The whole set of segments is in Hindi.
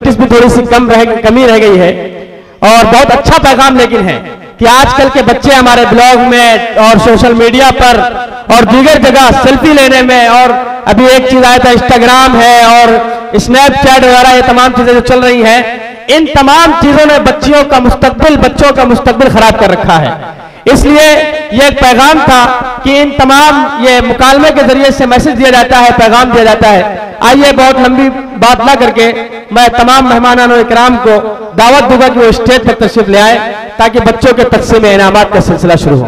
भी थोड़ी सी कमी रह गई है और बहुत अच्छा पैगाम लेकिन है कि आजकल के बच्चे हमारे ब्लॉग में और सोशल मीडिया पर और दीगर जगह सेल्फी लेने में, और अभी एक चीज आया था इंस्टाग्राम है और स्नैपचैट वगैरह, ये तमाम चीजें जो चल रही हैं, इन तमाम चीजों ने बच्चों का मुस्तकबिल खराब कर रखा है। इसलिए यह एक पैगाम था कि इन तमाम ये मुकालमे के जरिए से मैसेज दिया जाता है, पैगाम दिया जाता है। आइए बहुत लंबी बात ना करके मैं तमाम मेहमानान और इकराम को दावत दूंगा कि वो स्टेज पर तशरीफ ले आए ताकि बच्चों के तकसीम इनामात का सिलसिला शुरू हो।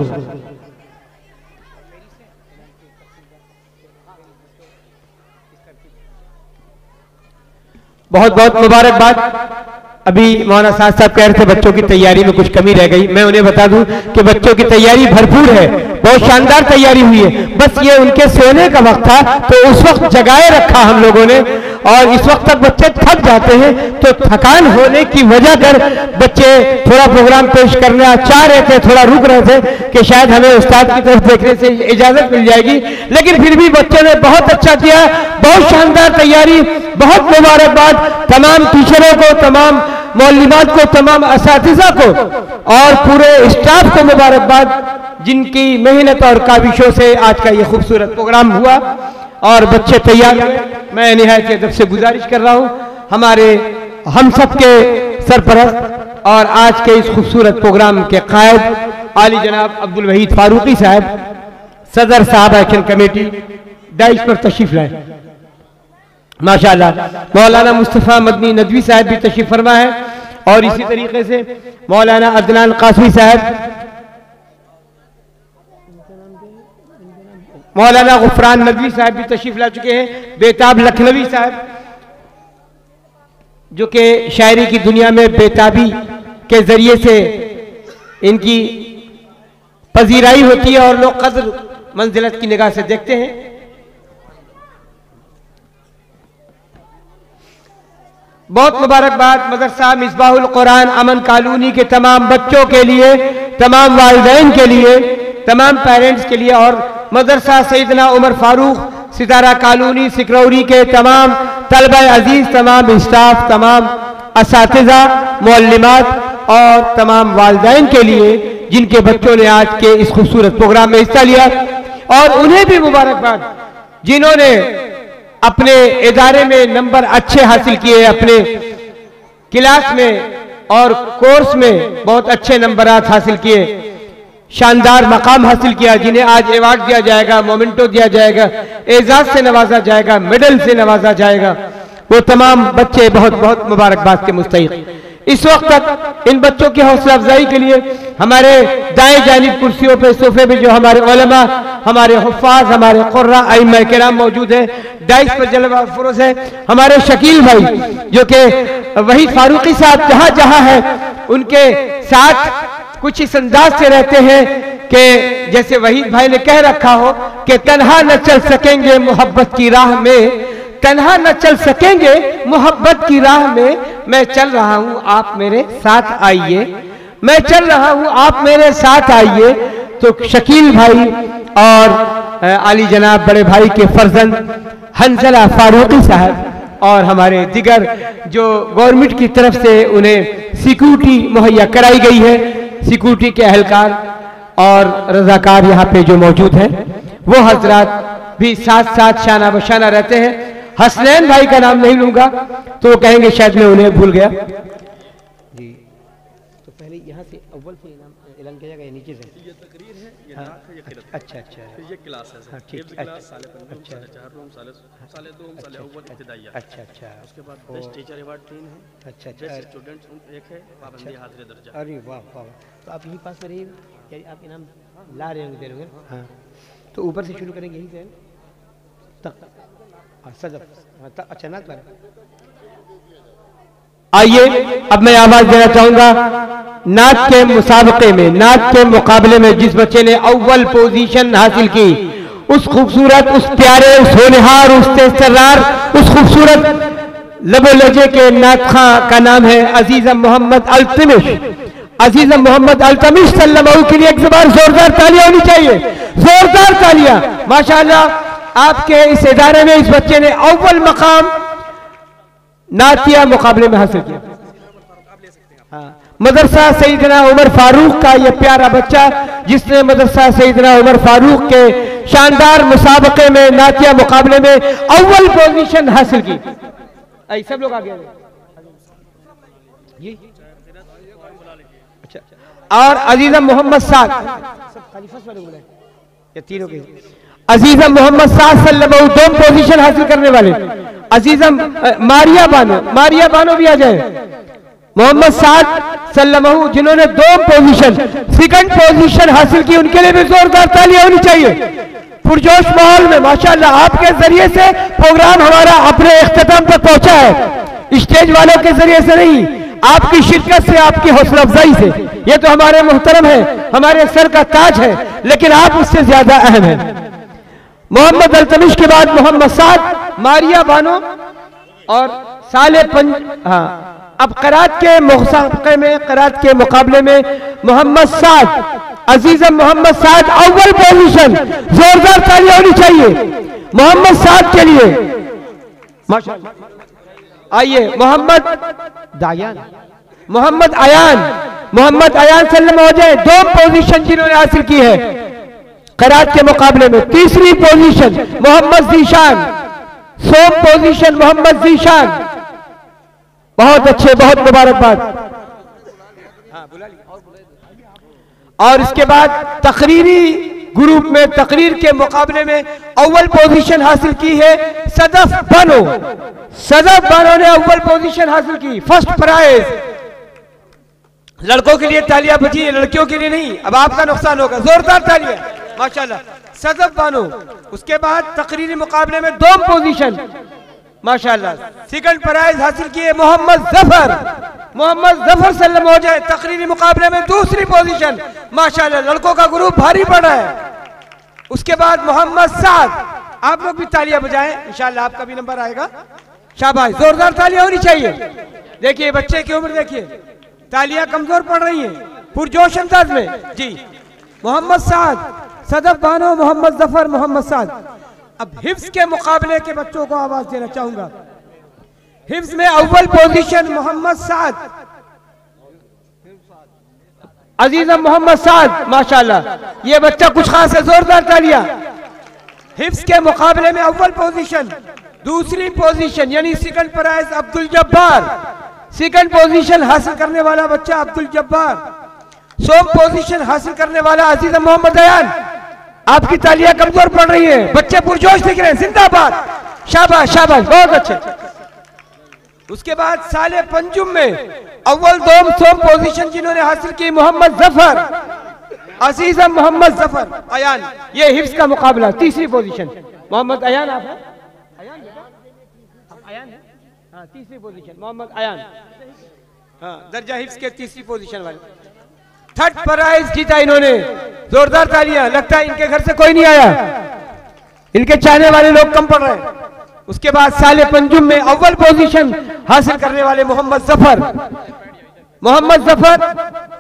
बहुत बहुत मुबारकबाद। अभी मौलाना साहब कह रहे थे बच्चों की तैयारी में कुछ कमी रह गई। मैं उन्हें बता दूं कि बच्चों की तैयारी भरपूर है, बहुत शानदार तैयारी हुई है। बस ये उनके सोने का वक्त था तो उस वक्त जगाए रखा हम लोगों ने, और इस वक्त तक बच्चे थक जाते हैं तो थकान होने की वजह कर बच्चे थोड़ा प्रोग्राम पेश करना चाह रहे थे, थोड़ा रुक रहे थे कि शायद हमें उस्ताद की तरफ देखने से इजाजत मिल जाएगी, लेकिन फिर भी बच्चों ने बहुत अच्छा किया, बहुत शानदार तैयारी। बहुत मुबारकबाद तमाम टीचरों को, तमाम मौलवियात को, तमाम असातिज़ा को और पूरे स्टाफ को मुबारकबाद जिनकी मेहनत और काविशों से आज का ये खूबसूरत प्रोग्राम हुआ और बच्चे तैयार हुए। मैं निहायत अदब से गुजारिश कर रहा हूँ हमारे हम सब के सरपरस्त और आज के इस खूबसूरत प्रोग्राम के कायद आली जनाब अब्दुल वहीद फारूकी साहब, सदर साहब एक्शन कमेटी, डाइस पर तशरीफ लाए। माशाअल्लाह मौलाना मुस्तफ़ा मदनी नदवी साहब भी तशरीफ फरमा है और इसी तरीके से मौलाना अदनान कासमी साहब, मौलाना गुफरान नदवी साहब भी तशरीफ ला चुके हैं। बेताब लखनवी साहब जो कि शायरी की दुनिया में बेताबी के जरिए से इनकी पजीराई होती है और लोग कदर मंजिलत की निगाह से देखते हैं। बहुत मुबारकबाद मदरसा मिसबाहुल कुरान अमन कॉलोनी के तमाम बच्चों के लिए, तमाम वालिदैन के लिए, तमाम पेरेंट्स के लिए और मदरसा सैयदना उमर फारूक सितारा कॉलोनी सिकरौरी के तमाम तलबा अजीज, तमाम स्टाफ, तमाम असातिज़ा, मौल्लिमात और तमाम वालिदैन के लिए जिनके बच्चों ने आज के इस खूबसूरत प्रोग्राम में हिस्सा लिया, और उन्हें भी मुबारकबाद जिन्होंने अपने इदारे में नंबर अच्छे हासिल किए, अपने क्लास में और कोर्स में बहुत अच्छे नंबरात हासिल किए, शानदार मकाम हासिल किया, जिन्हें आज अवार्ड दिया जाएगा, मोमेंटो दिया जाएगा, एजाज से नवाजा जाएगा, मेडल से नवाजा जाएगा। वो तमाम बच्चे बहुत बहुत मुबारकबाद के मुस्तहिक। इस वक्त तक इन बच्चों की हौसला अफजाई के लिए हमारे दाएं जानिब कुर्सियों पे, सोफे पे जो हमारे उलमा, हमारे हुफ्फाज, हमारे कुर्रा, आइम्मा किराम मौजूद है। डाइस पर जलवा फरोज है हमारे शकील भाई जो कि वहीद फारूकी साहब जहां जहां है उनके साथ कुछ इस अंदाज से रहते हैं कि जैसे वहीद भाई ने कह रखा हो कि तन्हा न चल सकेंगे मोहब्बत की राह में, तन्हा न चल सकेंगे मोहब्बत की राह में, मैं चल रहा हूं आप मेरे साथ आइए, मैं चल रहा हूं आप मेरे साथ आइए। तो शकील भाई और आली जनाब बड़े भाई के फर्जंद हंसला फारूकी साहब और हमारे दिगर जो गवर्नमेंट की तरफ से उन्हें सिक्योरिटी मुहैया कराई गई है, सिक्योरिटी के अहलकार और रजाकार यहाँ पे जो मौजूद हैं, वो हजरात भी साथ साथ शाना बशाना रहते हैं। हसनैन भाई का नाम नहीं लूंगा तो वो कहेंगे शायद मैं उन्हें भूल गया जी। तो पहले यहाँ से अव्वल से इनाम ऐलान किया जाएगा, नीचे से ये तकरीर है, ये नात है, ये क़िरात। अच्छा अच्छा, फिर ये क्लास है। हाँ ठीक, साले 4 रूम, साले 2 साले अव्वल इब्तिदाइया। अच्छा अच्छा, उसके बाद बेस्ट टीचर अवार्ड 3 है। अच्छा अच्छा, बेस्ट स्टूडेंट 1 है, पाबंदी हाजिर दर्जा। अरे वाह वाह, तो आप यही पास में रहिए, आप इनाम ला रहे होंगे। हाँ तो ऊपर से शुरू करेंगे, यही से तक सजब। अच्छा नात पर आइए अब मैं आवाज देना चाहूंगा नात के मुसाबके में, नात के मुकाबले में जिस बच्चे ने अव्वल पोजीशन हासिल की, उस खूबसूरत, उस प्यारे, उस होनहार, उस तेजतर्रार, उस खूबसूरत लबो लहजे के नात खां का नाम है अजीज़म मोहम्मद अल्तमिश। अजीज़म मोहम्मद अल्तमिश सल्लल्लाहु के लिए एक बार जोरदार तालियां होनी चाहिए, जोरदार तालियां। माशाअल्लाह आपके इस इदारे में इस बच्चे ने अव्वल मकाम नातिया मुकाबले में हासिल किया। हाँ, मदरसा सईदना उमर फारूक का यह प्यारा बच्चा जिसने मदरसा सईदना उमर फारूक के शानदार मुसाबके में नातिया मुकाबले में अव्वल पोजीशन हासिल की। सब लोग आगे जी। अच्छा, और अजीजम मोहम्मद साद या तीनों के अजीजम मोहम्मद साद सल्लल्लाहु दो पोजीशन हासिल करने वाले। अजीजम मारिया बानो भी आ जाए। मोहम्मद साद सल्लल्लाहु जिन्होंने दो पोजीशन सेकंड पोजीशन हासिल की, उनके लिए भी जोरदार तालियां होनी चाहिए। पुरजोश माहौल में माशाल्लाह आपके जरिए से प्रोग्राम हमारा अपने इख्तिताम तक पहुंचा है, स्टेज वालों के जरिए से नहीं, आपकी शिरकत से, आपकी हौसला अफजाई से। ये तो हमारे मुहतरम है, हमारे सर का ताज है, लेकिन आप उससे ज्यादा अहम है। मोहम्मद अल्तमिश के बाद मोहम्मद साद, मारिया बानो और साले हाँ, अब करात के मुसाबके में, करात के मुकाबले में मोहम्मद साद, अजीजम मोहम्मद साद अव्वल पोजीशन। जोरदार तालियां होनी चाहिए मोहम्मद साद के लिए माशाअल्लाह। आइए मोहम्मद दायान, मोहम्मद अयान सल्लम हो जाए। दो पोजीशन जिन्होंने हासिल की है करात के मुकाबले में। तीसरी पोजीशन मोहम्मद जीशान, सोम पोजीशन मोहम्मद जीशान। बहुत अच्छे, बहुत मुबारकबाद। और इसके बाद तकरीरी ग्रुप में तकरीर के मुकाबले में अव्वल पोजीशन हासिल की है सदफ बानो। सदफ बानो ने अव्वल पोजीशन हासिल की, फर्स्ट प्राइज। लड़कों के लिए तालियां बजी है, लड़कियों के लिए नहीं। अब आपका नुकसान होगा, जोरदार तालियां माशाल्लाह। सदफ बानो। उसके बाद तकरीरी मुकाबले में दो पोजीशन माशाल्लाह। सेकंड प्राइज हासिल किए मोहम्मद जफर सल्लम हो जाए। तकरीरी मुकाबले में दूसरी पोजीशन माशाल्लाह। लड़कों का ग्रुप भारी पड़ा है। उसके बाद मोहम्मद साद, आप लोग भी तालियां बजाएं, इंशाल्लाह आपका भी नंबर आएगा। शाबाश, जोरदार तालियां होनी चाहिए। देखिए बच्चे की उम्र देखिए, तालियां कमजोर पड़ रही हैं, पुरजोश अंदाज में जी। मोहम्मद साद, सदफ बानो, मोहम्मद जफर, मोहम्मद साद। अब हिफ्ज के मुकाबले के बच्चों को आवाज देना चाहूंगा। हिफ्ज में अव्वल पोजीशन मोहम्मद साद, अजीजम मोहम्मद साद माशाल्लाह। ये बच्चा कुछ खास है, जोरदार तालियां। हिफ्ज के मुकाबले में अव्वल पोजीशन। दूसरी पोजीशन यानी second prize Abdul Jabbar, second position हासिल करने वाला बच्चा अब्दुल जब्बार। सोम पोजीशन हासिल करने वाला अजीजम मोहम्मद अयान। आपकी तालियां कमजोर पड़ रही हैं, बच्चे पुरजोश दिख रहे हैं, जिंदाबाद, शाबाश शाबाश, बहुत अच्छे। उसके बाद साले पंजुम में अव्वल दोम सोम पोजीशन जिन्होंने हासिल की मोहम्मद जफर, अजीजम मोहम्मद जफर अयान। ये हिफ्ज का मुकाबला, तीसरी पोजीशन मोहम्मद अयान। आप है अयान है, हाँ तीसरी पोजीशन मोहम्मद अयान, हाँ दर्जा हिफ्ज के तीसरी पोजीशन वाले। थर्ड प्राइज जीता इन्होंने, जोरदार तालियां। लगता है इनके घर से कोई नहीं आया, इनके चाहने वाले लोग कम पड़ रहे हैं। उसके बाद साले पंजुम में अव्वल पोजीशन हासिल करने वाले मोहम्मद जफर।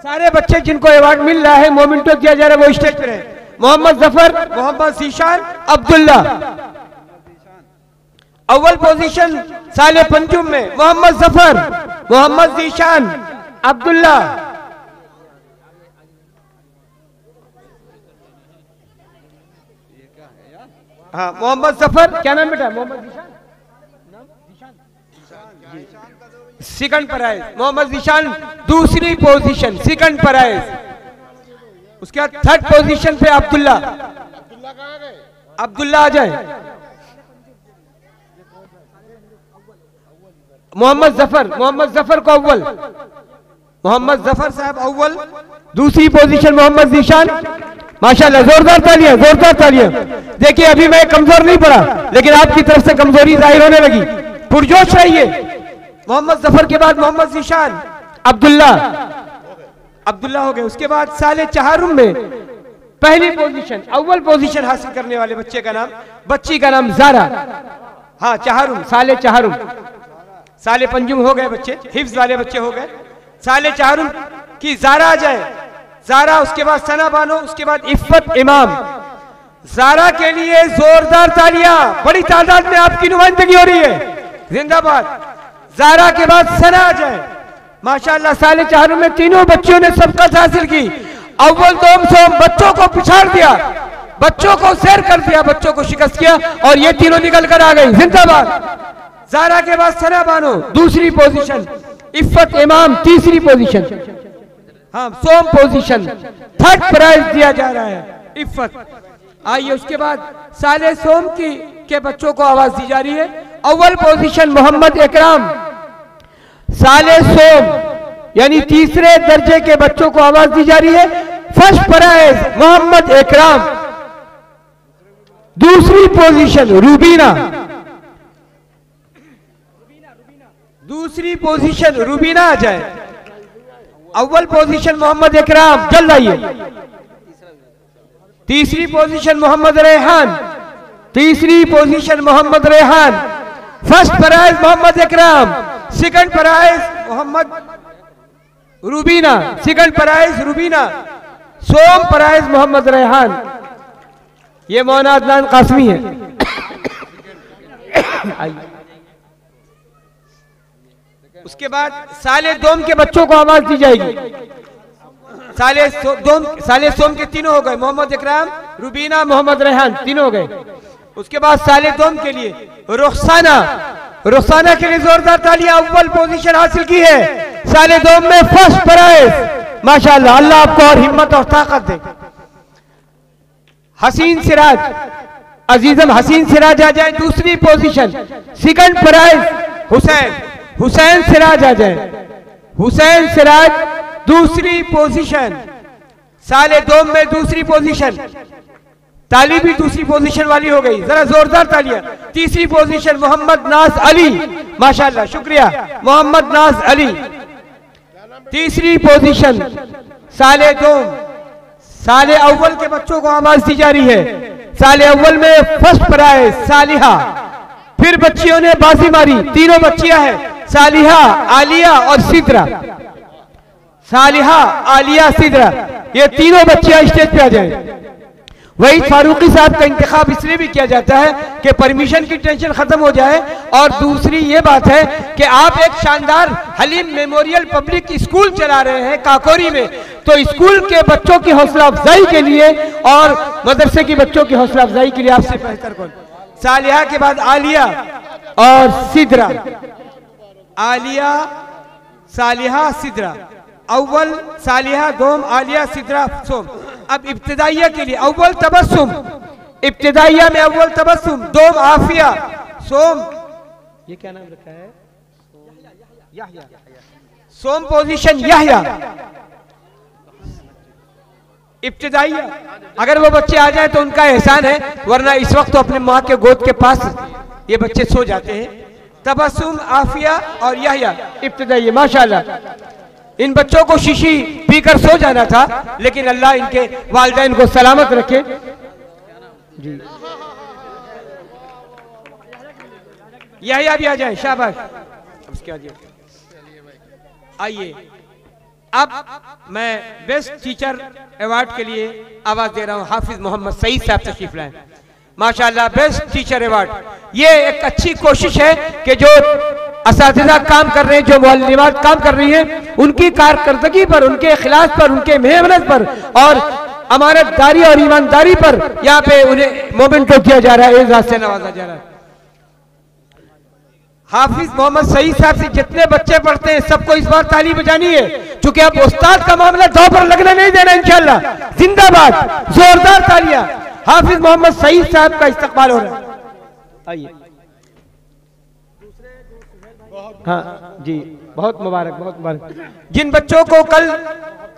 सारे बच्चे जिनको अवार्ड मिल रहा है, मोमेंटो दिया जा रहा है, वो स्टेज पे रहे। मोहम्मद जफर, मोहम्मद जीशान, अब्दुल्ला। अव्वल पोजीशन साले पंजुम में मोहम्मद जफर, मोहम्मद जीशान, अब्दुल्ला। हाँ मोहम्मद जफर, क्या नाम बेटा? Mohammad Zeeshan, second prize. मोहम्मद जीशान दूसरी पोजीशन, सेकंड प्राइज। उसके बाद थर्ड पोजीशन पे अब्दुल्ला। अब्दुल्ला आ जाए। मोहम्मद जफर को अव्वल, मोहम्मद जफर साहब अव्वल। दूसरी पोजीशन मोहम्मद जीशान, माशाल्लाह, जोरदार तालियां, जोरदार तालियां। देखिए अभी मैं कमजोर नहीं पड़ा, लेकिन आपकी तरफ से कमजोरी जाहिर होने लगी। पुरजोश रहिए। मोहम्मद जफर के बाद मोहम्मद जीशान, अब्दुल्ला हो गए। उसके बाद साले चहारुम में पहली पोजीशन, अव्वल पोजीशन हासिल करने वाले बच्चे का नाम, बच्ची का नाम जारा। हाँ चहारुम, साले चहारुम। साले पंजुम हो गए बच्चे, हिफ्ज वाले बच्चे हो गए। साले चहारुम की जारा आ जाए, जारा। उसके बाद सना बानो, उसके बाद इफ्फत इमाम। जारा के लिए जोरदार तालियां, बड़ी तादाद में आपकी नुमाइंदगी हो रही है, जिंदाबाद। ज़ारा के बाद सना आ जाए। माशाअल्लाह साले चारों में तीनों बच्चियों ने सबकत हासिल की। अव्वल दोम सोम बच्चों को पिछाड़ दिया, बच्चों को सैर कर दिया, बच्चों को शिकस्त किया और ये तीनों निकल कर आ गई। जिंदाबाद। ज़ारा के बाद सना बानो दूसरी पोजीशन, इफ्फत इमाम तीसरी पोजीशन, हाँ सोम पोजीशन, थर्ड प्राइज दिया जा रहा है इफ्फत। आइए उसके बाद साले सोम के बच्चों को आवाज दी जा रही है। अव्वल पोजीशन मोहम्मद इकराम, साले सोम यानी तीसरे दर्जे के बच्चों को आवाज दी जा रही है। फर्स्ट प्राइज मोहम्मद इकराम। दूसरी पोजीशन रूबीना, दूसरी पोजीशन रूबीना आ जाए। अव्वल पोजीशन मोहम्मद इकराम, जल्द आइए। तीसरी पोजीशन मोहम्मद रेहान, तीसरी position Mohammad Rehan. First prize Mohammad Ikram, second prize Mohammad Rubina, second prize Rubina, सोम प्राइज मोहम्मद रेहान। ये मौना अदनान कासमी है। उसके बाद साले दोम के बच्चों को आवाज दी जाएगी। साले सोम के तीनों हो गए, मोहम्मद इकराम, रूबीना, मोहम्मद रेहान, तीनों हो गए। उसके बाद साले दोम के लिए रुखसाना, रुखसाना के लिए जोरदार तालियां, अव्वल पोजीशन हासिल की है साले दोम में, फर्स्ट प्राइज। माशाअल्लाह, अल्लाह आपको और हिम्मत और ताकत दे। हसीन सिराज, अजीजम हसीन सिराज आ जाए दूसरी position, second prize Hussain, Hussain Siraj आ जाए। हुसैन सिराज दूसरी पोजीशन, साले दोम में दूसरी पोजीशन। ताली भी दूसरी पोजीशन वाली हो गई, जरा जोरदार तालियां। तीसरी पोजीशन मोहम्मद नाज अली, माशाअल्लाह, शुक्रिया मोहम्मद नाज अली। तीसरी पोजीशन साले दोम, साले अव्वल के बच्चों को आवाज दी जा रही है। साले अव्वल में फर्स्ट प्राइज सालिहा। फिर बच्चियों ने बाजी मारी, तीनों बच्चियां हैं, सालिहा, आलिया और सिद्रा। सालिहा, आलिया, सिद्रा, ये तीनों बच्चियां स्टेज पे आ जाए। वहीद फारूकी साहब का इंतखाब इसलिए भी किया जाता है कि परमिशन की टेंशन खत्म हो जाए, और दूसरी ये बात है कि आप एक शानदार हलीम मेमोरियल पब्लिक स्कूल चला रहे हैं काकोरी में, तो स्कूल के बच्चों की हौसला अफजाई के लिए और मदरसे के बच्चों की हौसला अफजाई के लिए आपसे बेहतर कौन? सालिहा के बाद आलिया और सिद्रा, आलिया, सालिहा, सिद्रा। अव्वल सालिहा, दोम आलिया, सिद्रा, सोम। अब इब्तिदाइया के लिए अव्वल तबस्सुम, इब्तिदाइया में अव्वल तबस्सुम, दोम आफिया, सोम, ये क्या नाम रखा है? याह्या। सोम पोजीशन याह्या। इब्तिदाइया, अगर वो बच्चे आ जाए तो उनका एहसान है, वरना इस वक्त तो अपने माँ के गोद के पास ये बच्चे सो जाते हैं। तबस्सुम, आफिया और याह्या इब्तिदाइया। माशाअल्लाह, इन बच्चों को शीशी पीकर सो जाना था, लेकिन अल्लाह इनके वालिदैन को सलामत रखे। जी, याह्या भी आ जाए, शाबाश। उसके आइए, अब मैं बेस्ट टीचर अवार्ड के लिए आवाज दे रहा हूं। हाफिज मोहम्मद सईद साहब तशरीफ लाए। माशाअल्लाह, बेस्ट टीचर अवार्ड, ये एक अच्छी कोशिश है कि जो असातिज़ा काम कर रहे हैं, जो मुअल्लिमात काम कर रही हैं, उनकी कारकर्दगी पर, उनके इखलास पर, उनके मेहनत पर और अमानतदारी और ईमानदारी पर यहाँ पे उन्हें मोमेंटो किया जा रहा है, एजाज से नवाजा जा रहा है। हाफिज मोहम्मद सईद साहब से जितने बच्चे पढ़ते हैं सबको इस बार ताली बजानी है, क्योंकि अब उस्ताद का मामला दांव पर लगने नहीं देना इंशाअल्लाह। जिंदाबाद, जोरदार तालियां। हाफिज मोहम्मद सईद साहब का इस्तकबाल हो रहा है। आइए। हाँ जी, बहुत मुबारक, बहुत मुबारक। जिन बच्चों को कल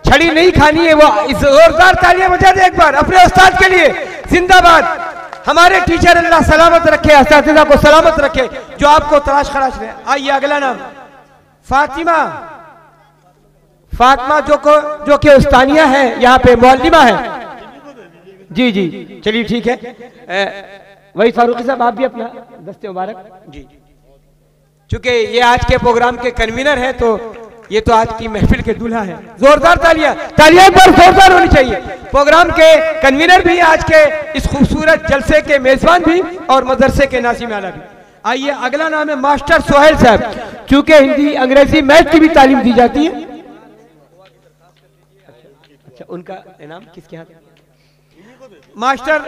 छड़ी नहीं खानी है वो जोरदार तालियां बजा दे एक बार अपने उस्ताद के लिए। जिंदाबाद। हमारे टीचर अल्लाह सलामत रखे, असातिज़ा को सलामत रखे, जो आपको तलाश खराश रहे। आइए अगला नाम फातिमा। फातिमा जो कि उस्तानिया है, यहाँ पे मुअल्लिमा है। जी जी, चलिए ठीक है। वही फारूकी साहब आप भी अपना दस्ते मुबारक जी। चूंकि ये आज के प्रोग्राम के कन्वीनर हैं, तो ये तो आज की महफिल के दूल्हा है। जोरदार तालियां, तालियां पर जोरदार होनी चाहिए। प्रोग्राम के कन्वीनर भी, आज के इस खूबसूरत जलसे के मेजबान भी और मदरसे के नाज़िम आला भी। आइए अगला नाम है मास्टर सोहेल साहब। चूंकि हिंदी, अंग्रेजी, मैथ की भी तालीम दी जाती है। अच्छा, उनका इनाम किसके हाथ? मास्टर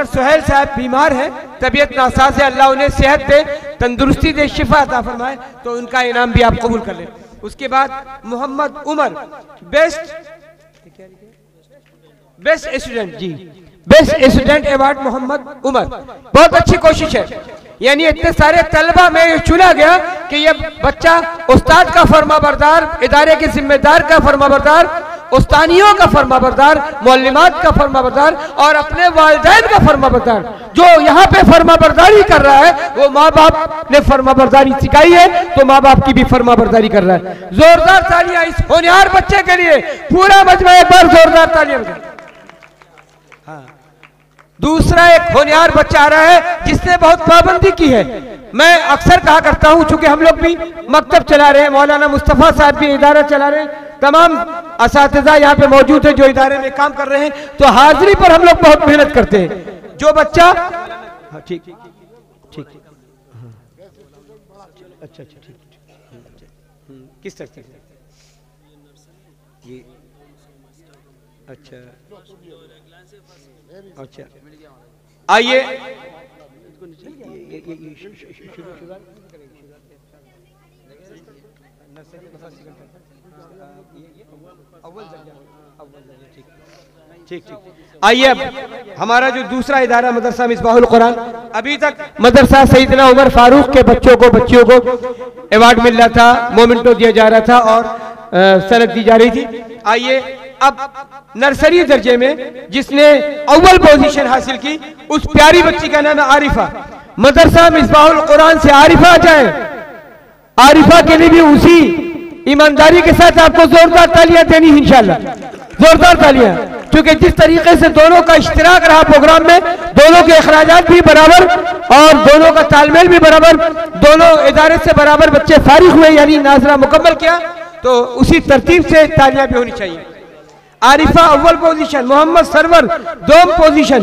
सुहेल साहब बीमार है, तबीयत नासाज है, अल्लाह उन्हें सेहत दे, तंदुरुस्ती दे, शिफा अता फरमाए, तो उनका इनाम भी आप कबूल कर लें। उसके बाद मोहम्मद उमर, बेस्ट स्टूडेंट, जी best student award Mohammad Umar. बहुत अच्छी कोशिश है, यानी इतने सारे तलबा में चुना गया कि ये बच्चा उस्ताद का फरमाबरदार, इदारे के जिम्मेदार का फरमाबरदार, उस्तानियों का फरमाबरदार, मौलिमात का फरमाबरदार और अपने वालिदैन का फरमाबरदार। जो यहाँ पे फरमाबरदारी कर रहा है वो माँ बाप ने फरमाबरदारी सिखाई है, तो माँ बाप की भी फरमाबरदारी कर रहा है। जोरदार तालियां इस होनहार बच्चे के लिए, पूरा मजमा एक बार जोरदार तालियां। हाँ, दूसरा एक होनहार बच्चा आ रहा है जिसने बहुत पाबंदी की है। मैं अक्सर कहा करता हूं, चूंकि हम लोग भी मकतब चला रहे हैं, मौलाना मुस्तफा साहब भी इदारा चला रहे हैं, तमाम असातिज़ा यहाँ पे मौजूद है जो इदारे में काम कर रहे हैं, तो हाजिरी पर हम लोग बहुत मेहनत करते हैं। जो बच्चा ठीक ठीक, अच्छा ठीक, किस तरह से? ये अच्छा, आइए ठीक, आइए अब हमारा जो दूसरा इदारा मदरसा मिसबाहुल कुरान, अभी तक मदरसा सैयदना उमर फारूक के बच्चों को अवार्ड मिल रहा था, मोमेंटो दिया जा रहा था और सनद दी जा रही थी। आइए अब नर्सरी दर्जे में जिसने अव्वल पोजीशन हासिल की, उस प्यारी बच्ची का नाम है आरिफा। मदरसा मिसबाहुल कुरान से आरिफा आ जाए। आरिफा के लिए भी उसी ईमानदारी के साथ आपको जोरदार तालियां देनी है इंशाल्लाह, जोरदार तालियां, क्योंकि जिस तरीके से दोनों का इश्तिराक रहा प्रोग्राम में, दोनों के अखराजात भी बराबर और दोनों का तालमेल भी बराबर, दोनों इदारे से बराबर बच्चे फारिग हुए, यानी नाजरा मुकम्मल किया, तो उसी तरतीब से तालियां भी होनी चाहिए। आरिफा अव्वल पोजीशन, मोहम्मद सरवर दोम पोजीशन,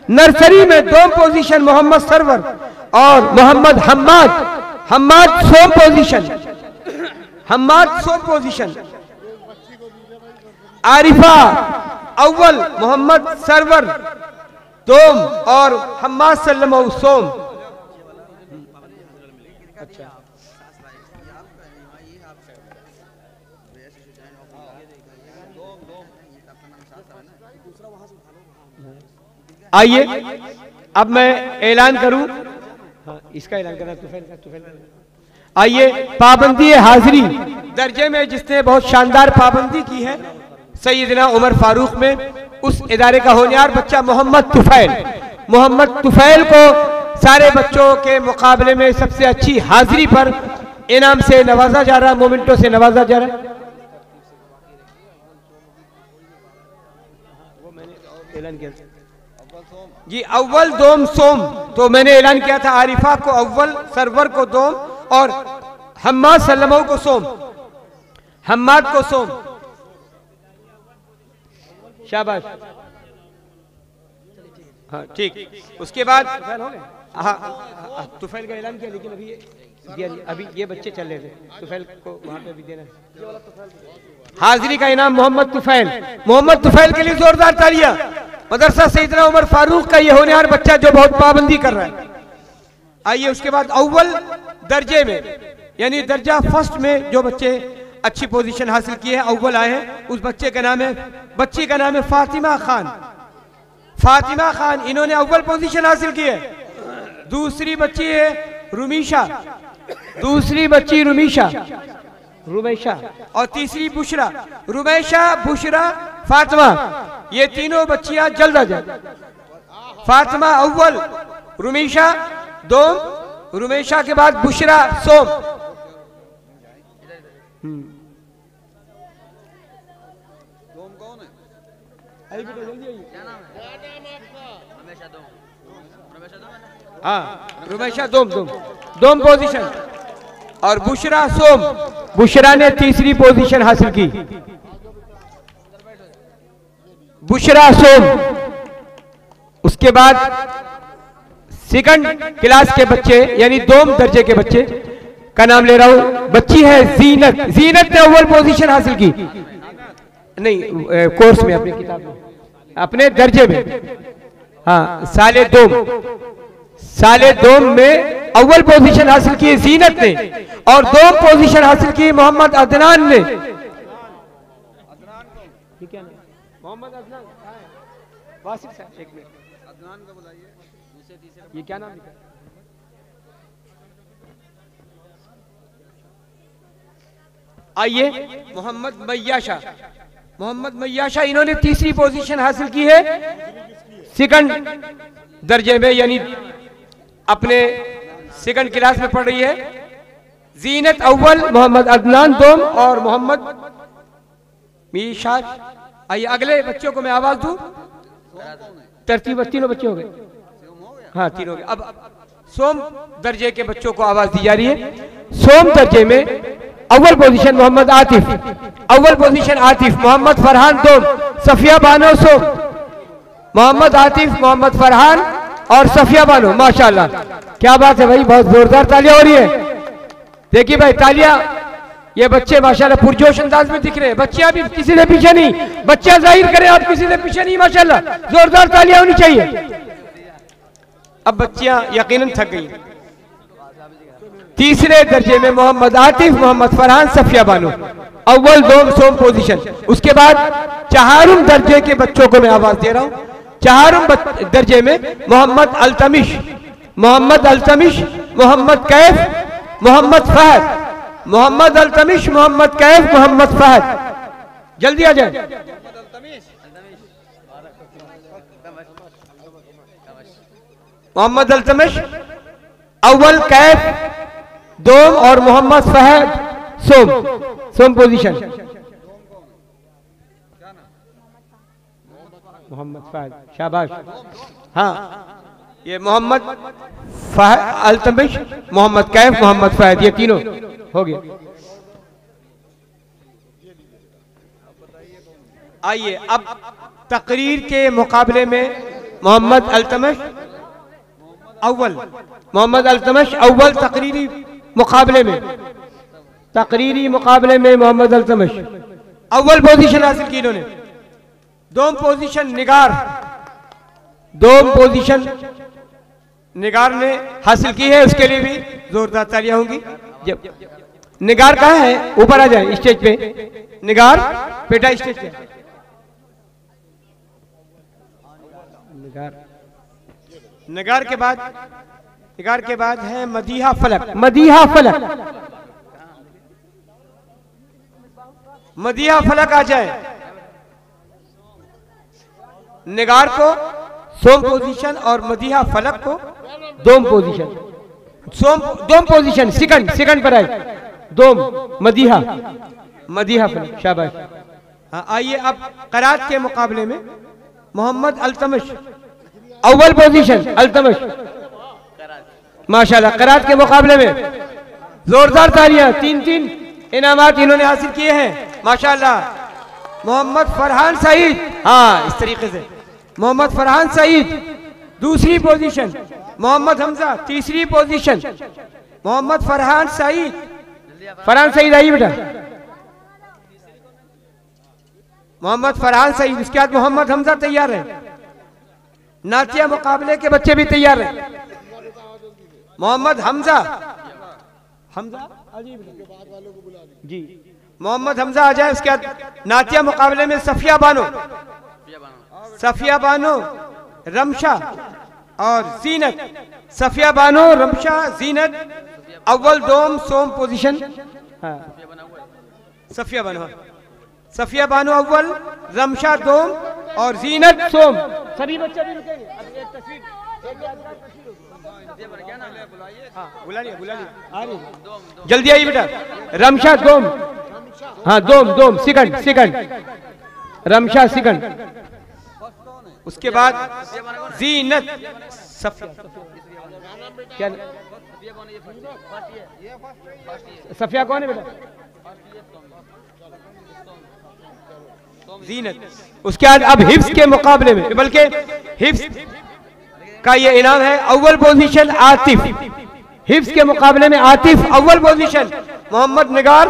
नर्सरी में दोम पोजीशन मोहम्मद सरवर और मोहम्मद हम्माद सोम पोजीशन, आरिफा अव्वल, मोहम्मद सरवर दोम और हम्माद सल्लम सोम। अच्छा, आइए अब मैं ऐलान करूं। हाँ, इसका ऐलान करना तुफैल। आइए, पाबंदी हाजिरी दर्जे में जिसने बहुत शानदार पाबंदी की है सैयदना उमर फारूक में, उस इदारे का होनहार बच्चा मोहम्मद तुफैल को सारे बच्चों के मुकाबले में सबसे अच्छी हाजिरी पर इनाम से नवाजा जा रहा, मोमेंटो से नवाजा जा रहा। वो मैंने ऐलान किया जी, अव्वल दोम सोम, तो मैंने ऐलान किया था आरिफा को अव्वल, सरवर को दोम और हम्माद सल्लमो को सोम, हम्माद को सोम। शाबाश, हाँ ठीक। उसके बाद हाँ तुफैल का ऐलान किया, लेकिन अभी ये बच्चे चल रहे थे, तुफैल को वहां पे भी देना है। हाजिरी का इनाम मोहम्मद तुफैल के लिए जोरदार तालियां। मदरसा सैयदना उमर फारूक का ये होनहार बच्चा जो बहुत पाबंदी कर रहा है। आइए, उसके बाद अव्वल दर्जे में, यानी दर्जा फर्स्ट में जो बच्चे अच्छी पोजीशन हासिल किए हैं, अव्वल आए हैं, उस बच्चे का नाम है, बच्ची का नाम है फातिमा खान, इन्होंने अव्वल पोजीशन हासिल की है। दूसरी बच्ची है रुमीशा और तीसरी बुशरा, बुशरा, फातिमा। ये तीनों बच्चियां जल्द आ जाए। फातिमा अव्वल, रुमीशा दोम, रुमेशा के बाद बुशरा सोम। दोम कौन है? अरे बेटा जल्दी आइए। क्या नाम है? हाँ, रुमेशा दोम पोजीशन और बुशरा सोम। बुशरा ने तीसरी पोजीशन हासिल की, बुशरा सोम। उसके बाद सेकंड क्लास के बच्चे यानी 2 दर्जे के बच्चे का नाम ले रहा हूं। बच्ची है जीनत। जीनत ने अव्वल पोजीशन हासिल की, नहीं कोर्स में, अपनी किताब में, अपने दर्जे में, हाँ साले 2 में अव्वल पोजीशन हासिल की जीनत ने, और 2 पोजीशन हासिल की मोहम्मद अदनान ने। मोहम्मद अदनान, वासिफ साहब एक मिनट, अदनान का बुलाइए, दूसरे तीसरे, ये क्या नाम लिखा? आइए मोहम्मद मैयाशा। मोहम्मद मैयाशा इन्होंने तीसरी पोजीशन हासिल की है सेकंड दर्जे में, यानी अपने सेकंड क्लास में पढ़ रही है। जीनत अव्वल, मोहम्मद अदनान 2 और मोहम्मद मीशा। आइए अगले बच्चों को मैं आवाज दूं। तरतीब तीनों बच्चे हो गए, हाँ 3 हो गए। अब सोम दर्जे के बच्चों को आवाज दी जा रही है। सोम दर्जे में अव्वल पोजीशन मोहम्मद आतिफ, अव्वल पोजीशन आतिफ, मोहम्मद फरहान 2, सफिया बानो सोम। मोहम्मद आतिफ, मोहम्मद फरहान और सफिया बानो, माशाल्लाह क्या बात है भाई, बहुत जोरदार तालियां हो रही है। देखिए भाई तालियां, ये बच्चे माशाल्लाह पुरजोश अंदाज में दिख रहे हैं। बच्चियां भी किसी से पीछे नहीं, बच्चियां जाहिर करें आप किसी से पीछे नहीं, माशाल्लाह जोरदार तालियां होनी चाहिए। अब बच्चियां यकीनन थक गई। तीसरे दर्जे में मोहम्मद आतिफ, मोहम्मद फरहान, सफिया बानो, अव्वल 2 सोम पोजीशन। उसके बाद 4 दर्जे के बच्चों को मैं आवाज दे रहा हूं। 4 दर्जे में मोहम्मद अल्तमिश, मोहम्मद अल्तमिश, मोहम्मद कैफ, मोहम्मद फहद, मोहम्मद अल्तमिश, मोहम्मद कैफ, मोहम्मद फहद। जल्दी आ जाए। मोहम्मद अल्तमिश अव्वल, कैफ 2 और मोहम्मद फहद सोम पोजीशन। मोहम्मद फहद, शाबाश। हाँ ये मोहम्मद फहद अल्तमिश, मोहम्मद कैफ, मोहम्मद फहद, ये तीनों हो गए। आइए अब तकरीर के मुकाबले में मोहम्मद अल्तमिश अव्वल, मोहम्मद अल्तमिश अव्वल तकरीरी मुकाबले में, तकरीरी मुकाबले में मोहम्मद अल्तमिश अव्वल पोजीशन हासिल की इन्होंने। 2 पोजीशन निगार, 2 पोजीशन निगार ने हासिल की है, उसके लिए भी जोरदार तालियां होंगी। जब निगार कहाँ है, ऊपर आ जाए स्टेज पे। निगार बेटा स्टेज पे। निगार के बाद है मदीहा फलक, मदीहा फलक, मदीहा फलक आ जाए। निगार को सोम पोजीशन और मदीहा फलक को 2 पोजीशन। सोम 2 पोजीशन, सेकंड पर आए 2 मदीहा फलक, शाबाश। हाँ आइए अब करात के मुकाबले में मोहम्मद अल्तमिश अव्वल पोजीशन, अल्तमिश माशाल्लाह। करात के मुकाबले में जोरदार तालियां, 3 इनामात इन्होंने हासिल किए हैं माशाल्लाह। मोहम्मद फरहान सईद, हाँ इस तरीके से मोहम्मद फरहान सईद 2री पोजीशन, मोहम्मद हमजा 3री पोजीशन, मोहम्मद फरहान सईद। फरहान सईद आइए बेटा, मोहम्मद फरहान सईद। उसके बाद मोहम्मद हमजा तैयार है। नातिया मुकाबले के बच्चे भी तैयार हैं। मोहम्मद हमजा जी, मोहम्मद हमजा आ जाए। उसके बाद नातिया मुकाबले में सफिया बानो, रमशा और जीनत। सफिया बानो, रमशा, जीनत अव्वल 2 सोम पोजीशन। हाँ सफिया बानो अव्वल, रमशा 2 और जीनत सोम। सभी बच्चे भी रुकेंगे। अब एक तस्वीर बुला लिया आ रही, जल्दी आइए बेटा। रमशा 2, हाँ 2 सेकंड, रमशा सेकंड। उसके बाद जीनत, क्या सफिया कौन है बेटा? जीनत। उसके बाद अब हिफ्स के मुकाबले में, बल्कि हिफ्स का ये इनाम है। अव्वल पोजीशन आतिफ, हिफ्ज के मुकाबले में आतिफ अव्वल पोजीशन, मोहम्मद निगार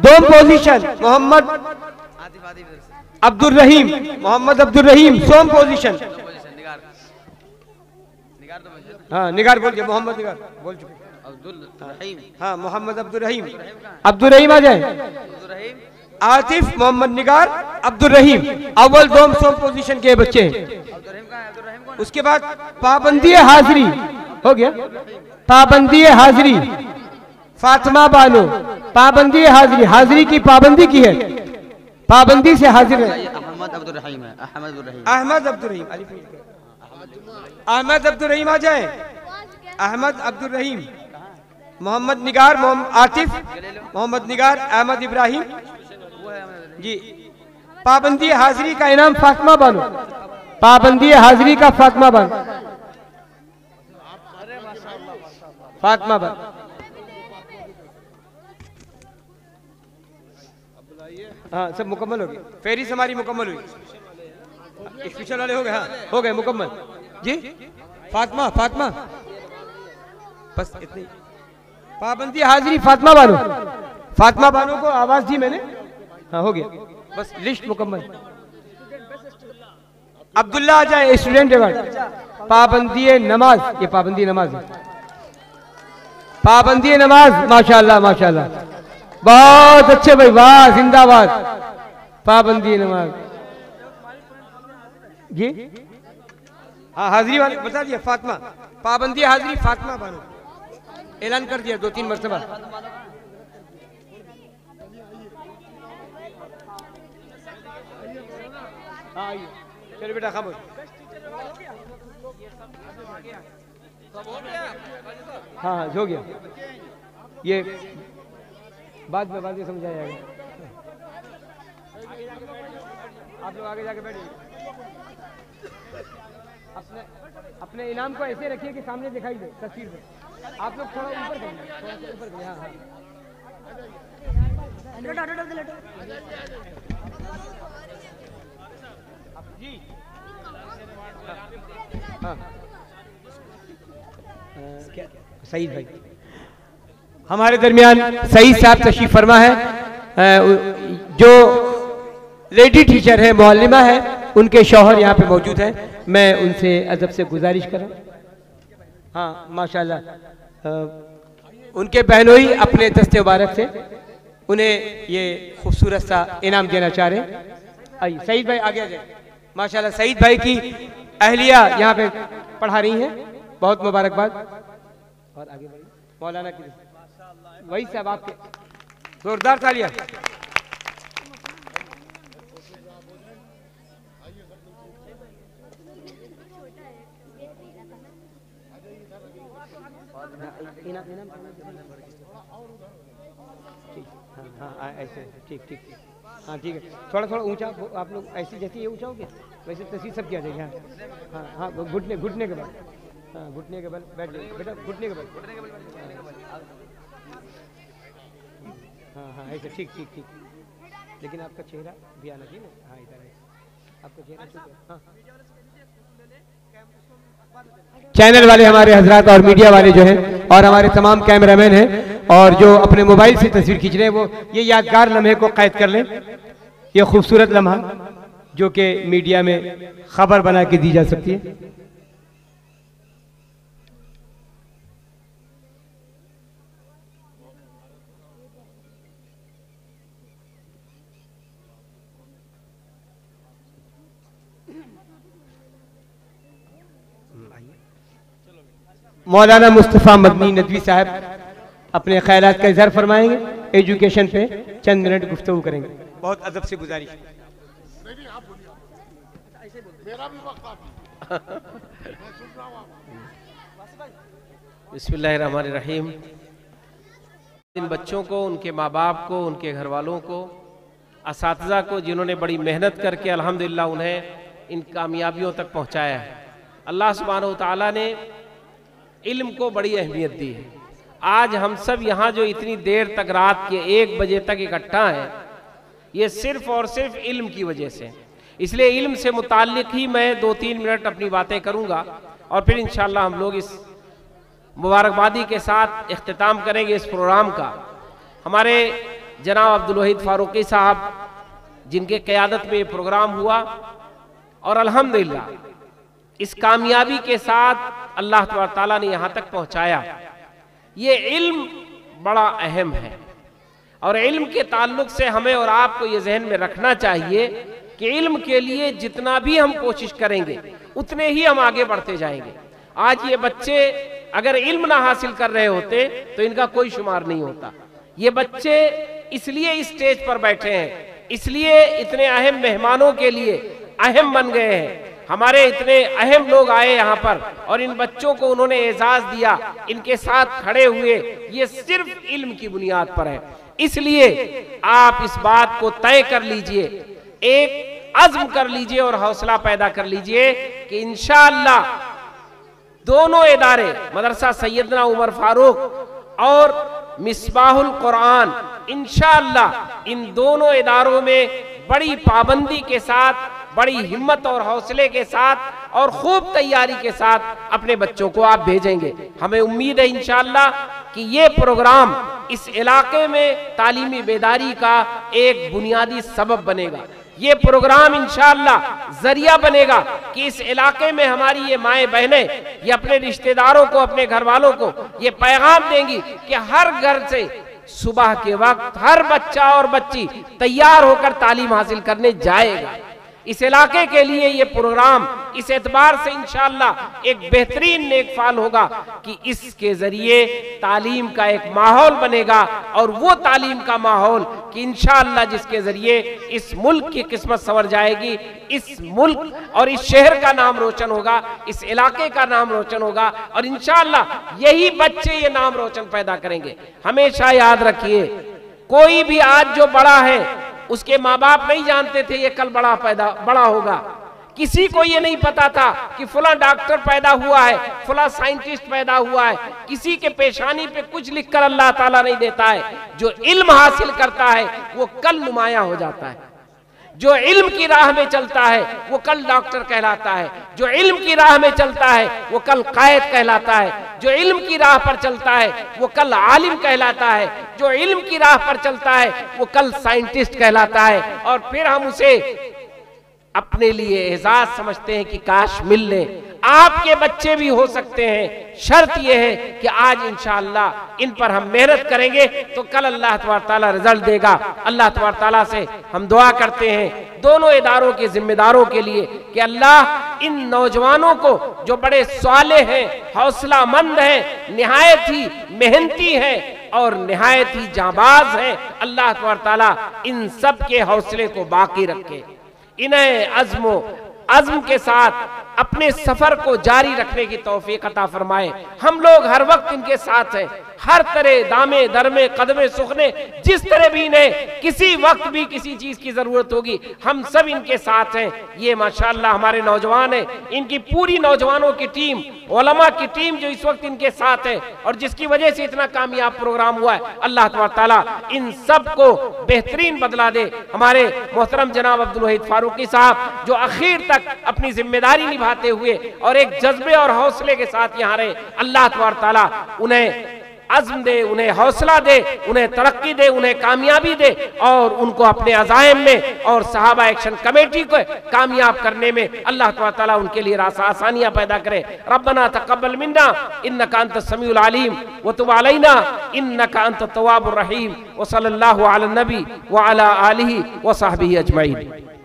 दोम पोजीशन, मोहम्मद अब्दुल रहीम, मोहम्मद अब्दुल रहीम सोम पोजीशन। हाँ निगार बोल, मोहम्मद निगार बोल चुके, अब्दुल रहीम, हाँ मोहम्मद अब्दुल रहीम, अब्दुल रहीम आ जाए। आतिफ, मोहम्मद निगार, अब्दुल रहीम अव्वल दोम सोम पोजीशन के बच्चे हैं। उसके बाद पाबंदी हाजिरी हो गया, पाबंदी हाजिरी फातिमा बानो, पाबंदी हाजिरी, हाजिरी की पाबंदी की है, पाबंदी से हाजिर है। अहमद अब्दुल रहीम है, अहमद अब्दुल रहीम, अहमद अब्दुल रहीम आ जाए। अहमद अब्दुल रहीम, मोहम्मद निगार, आतिफ, मोहम्मद निगार, अहमद इब्राहिम जी। पाबंदी हाजिरी का इनाम फातिमा बानो, पाबंदी हाजिरी का फातिमा बानो, फातिमा बानो। हाँ सब मुकम्मल हो गए, फेरिस हमारी मुकम्मल हुई, स्पेशल वाले हो गए, हाँ हो गए मुकम्मल जी। फातिमा, फातिमा बस इतनी। पाबंदी हाजिरी फातिमा बानो, फातिमा बानो को आवाज दी मैंने, हाँ हो गया बस, लिस्ट मुकम्मल। अब्दुल्ला आ जाए, स्टूडेंट अवार्ड। पाबंदी नमाज, ये पाबंदी नमाज है, पाबंदी नमाज, माशाल्लाह माशाल्लाह, बहुत अच्छे भाई, वाह जिंदाबाद। पाबंदी नमाज जी, हाँ हाजिरी वाले बता दिया, फातिमा, पाबंदी हाजिरी फातिमा बानो, ऐलान कर दिया 2-3 मरतबा। हाँ चलो बेटा खामोश। हाँ हाँ हो गया, ये बाद में समझाया जाएगा। आप लोग आगे जाके बैठिए, अपने इनाम को ऐसे रखिए कि सामने दिखाई दे तस्वीर में। आप लोग थोड़ा ऊपर करिए, थोड़ा सा ऊपर करिए। हाँ हाँ जी, हाँ क्या सईद भाई हमारे दरमियान, सईद साहब तशरीफ फरमा है, जो लेडी टीचर है, मुअल्लिमा है, उनके शौहर यहाँ पे मौजूद हैं। मैं उनसे अदब से गुजारिश करूँ। हाँ माशाल्लाह, उनके बहनोई अपने दस्ते मुबारक से उन्हें ये खूबसूरत सा इनाम देना चाह रहे हैं। आइए सईद भाई आगे आ जाए। माशाल्लाह सईद भाई की अहलिया यहाँ पे पढ़ा रही हैं, बहुत मुबारकबाद। और आगे बढ़िए, मौलाना की वही साहब, आपके जोरदार तालियां। हाँ ऐसे ठीक ठीक, हाँ ठीक है, थोड़ा थोड़ा ऊंचा आप लोग, ऐसे जैसे ये ऊंचा हो गया वैसे तस्वीर सब किया जाएगा। हाँ हाँ घुटने के बल, हाँ घुटने के बल बैठ जाइए बेटा, घुटने के बल, हाँ हाँ ऐसे ठीक ठीक ठीक, लेकिन आपका चेहरा भी आना चाहिए ना। हाँ इधर है आपका चेहरा, हाँ। चैनल वाले हमारे हजरात और मीडिया वाले जो हैं और हमारे तमाम कैमरामैन हैं और जो अपने मोबाइल से तस्वीर खींच रहे हैं, वो ये यादगार लम्हे को कैद कर लें। ये खूबसूरत लम्हा जो कि मीडिया में खबर बना के दी जा सकती है। मौलाना मुस्तफ़ा मदनी नदवी साहब अपने ख्यालात का इजहार फरमाएंगे, एजुकेशन पे चंद मिनट गुफ्तगू करेंगे। बहुत अदब से गुजारिश। बिस्मिल्लाहिर्रहमानिर्रहीम। इन बच्चों को, उनके माँ बाप को, उनके घर वालों को, असातिज़ा को, जिन्होंने बड़ी मेहनत करके अल्हम्दुलिल्लाह उन्हें इन कामयाबियों तक पहुँचाया है। अल्लाह सुब्हानहू व तआला ने इल्म को बड़ी अहमियत दी है। आज हम सब यहाँ जो इतनी देर तक, रात के 1 बजे तक इकट्ठा हैं, ये सिर्फ और सिर्फ इल्म की वजह से। इसलिए इल्म से मुताल्लिक ही मैं 2-3 मिनट अपनी बातें करूँगा और फिर इंशाअल्लाह हम लोग इस मुबारकबादी के साथ इख्तिताम करेंगे इस प्रोग्राम का। हमारे जनाब अब्दुल वहीद फारूकी साहब जिनके क़यादत में ये प्रोग्राम हुआ और अल्हम्दुलिल्लाह इस कामयाबी के साथ अल्लाह तबारक ताला ने यहाँ तक पहुँचाया। ये इल्म बड़ा अहम है और इल्म के ताल्लुक से हमें और आपको ये जहन में रखना चाहिए कि इल्म के लिए जितना भी हम कोशिश करेंगे उतने ही हम आगे बढ़ते जाएंगे। आज ये बच्चे अगर इल्म ना हासिल कर रहे होते तो इनका कोई शुमार नहीं होता। ये बच्चे इसलिए इस स्टेज पर बैठे हैं, इसलिए इतने अहम मेहमानों के लिए अहम बन गए हैं। हमारे इतने अहम लोग आए यहाँ पर और इन बच्चों को उन्होंने एजाज दिया, इनके साथ खड़े हुए, ये सिर्फ इल्म की बुनियाद पर है। इसलिए आप इस बात को तय कर लीजिए, एक अज़्म कर लीजिए और हौसला पैदा कर लीजिए कि इंशाअल्लाह दोनों इदारे मदरसा सैयदना उमर फारूक और मिसबाहुल कुरान, इंशाअल्लाह इन दोनों इदारों में बड़ी पाबंदी के साथ, बड़ी हिम्मत और हौसले के साथ और खूब तैयारी के साथ अपने बच्चों को आप भेजेंगे। हमें उम्मीद है इंशाअल्लाह कि ये प्रोग्राम इस इलाके में तालीमी बेदारी का एक बुनियादी सबब बनेगा। ये प्रोग्राम इंशाअल्लाह जरिया बनेगा कि इस इलाके में हमारी ये माएँ बहनें ये अपने रिश्तेदारों को, अपने घर वालों को ये पैगाम देंगी कि हर घर से सुबह के वक्त हर बच्चा और बच्ची तैयार होकर तालीम हासिल करने जाएगा। इस इलाके के लिए ये प्रोग्राम इस एतबार से इंशाअल्लाह एक बेहतरीन नेक फाल होगा कि इसके जरिए तालीम का एक माहौल बनेगा और वो तालीम का माहौल कि इंशाअल्लाह जिसके जरिए इस मुल्क की किस्मत संवर जाएगी, इस मुल्क और इस शहर का नाम रोशन होगा, इस इलाके का नाम रोशन होगा और इंशाअल्लाह यही बच्चे ये नाम रोशन पैदा करेंगे। हमेशा याद रखिए, कोई भी आज जो बड़ा है उसके माँ बाप नहीं जानते थे ये कल बड़ा होगा। किसी को ये नहीं पता था कि फला डॉक्टर पैदा हुआ है, फला साइंटिस्ट पैदा हुआ है। किसी के पेशानी पे कुछ लिखकर अल्लाह ताला नहीं देता है। जो इल्म हासिल करता है वो कल नुमाया हो जाता है। जो इल्म की राह में चलता है वो कल डॉक्टर कहलाता है। जो इल्म की राह में चलता है वो कल कायद कहलाता है। जो इल्म की राह पर चलता है वो कल आलिम कहलाता है। जो इल्म की राह पर चलता है वो कल साइंटिस्ट कहलाता है। और फिर हम उसे अपने लिए एजाज समझते हैं कि काश मिल ले। आपके बच्चे भी हो सकते हैं, शर्त यह है कि आज इंशाअल्लाह इन पर हम मेहनत करेंगे तो कल अल्लाह तबारक ताला रिजल्ट देगा। अल्लाह तबारक ताला से हम दुआ करते हैं दोनों इदारों के जिम्मेदारों के लिए कि अल्लाह इन नौजवानों को जो बड़े साले हैं, हौसलामंद हैं, निहायत ही मेहनती हैं और निहायत ही जाबाज हैं, अल्लाह तबारक ताला इन सब के हौसले को बाकी रखे। इन्हें अज़्म के साथ अपने सफर को जारी रखने की तौफीक अता फरमाए। हम लोग हर वक्त इनके साथ हैं, हर तरह दामे दरमे कदमे सुखने, जिस तरह भी इन्हें किसी वक्त भी किसी चीज की जरूरत होगी हम सब इनके साथ हैं। ये माशाअल्लाह हमारे नौजवान हैं, इनकी पूरी नौजवानों की टीम, उलमा की टीम जो इस वक्त इनके साथ है और जिसकी वजह से इतना कामयाब प्रोग्राम हुआ है, अल्लाह तबारक ताला इन सब को बेहतरीन बदला दे। हमारे मोहतरम जनाब अब्दुल वहीद फारूकी साहब जो आखिर तक अपनी जिम्मेदारी निभाते हुए और एक जज्बे और हौसले के साथ यहाँ रहे, अल्लाह तबारक ताला उन्हें अज़्म दे, उन्हें हौसला दे, उन्हें तरक्की दे, उन्हें कामयाबी दे और उनको अपने अज़ाइम में और सहाबा एक्शन कमेटी को कामयाब करने में अल्लाह ताला उनके लिए आसानियां पैदा करे। रब्बना तक़ब्बल मिन्ना इन्नका अंतस समीउल अलीम व तुब अलैना इन्नका अंतत तव्वाबुर रहीम व सल्लल्लाहु अला नबी व अला आलिहि व सहबिहि अजमईन।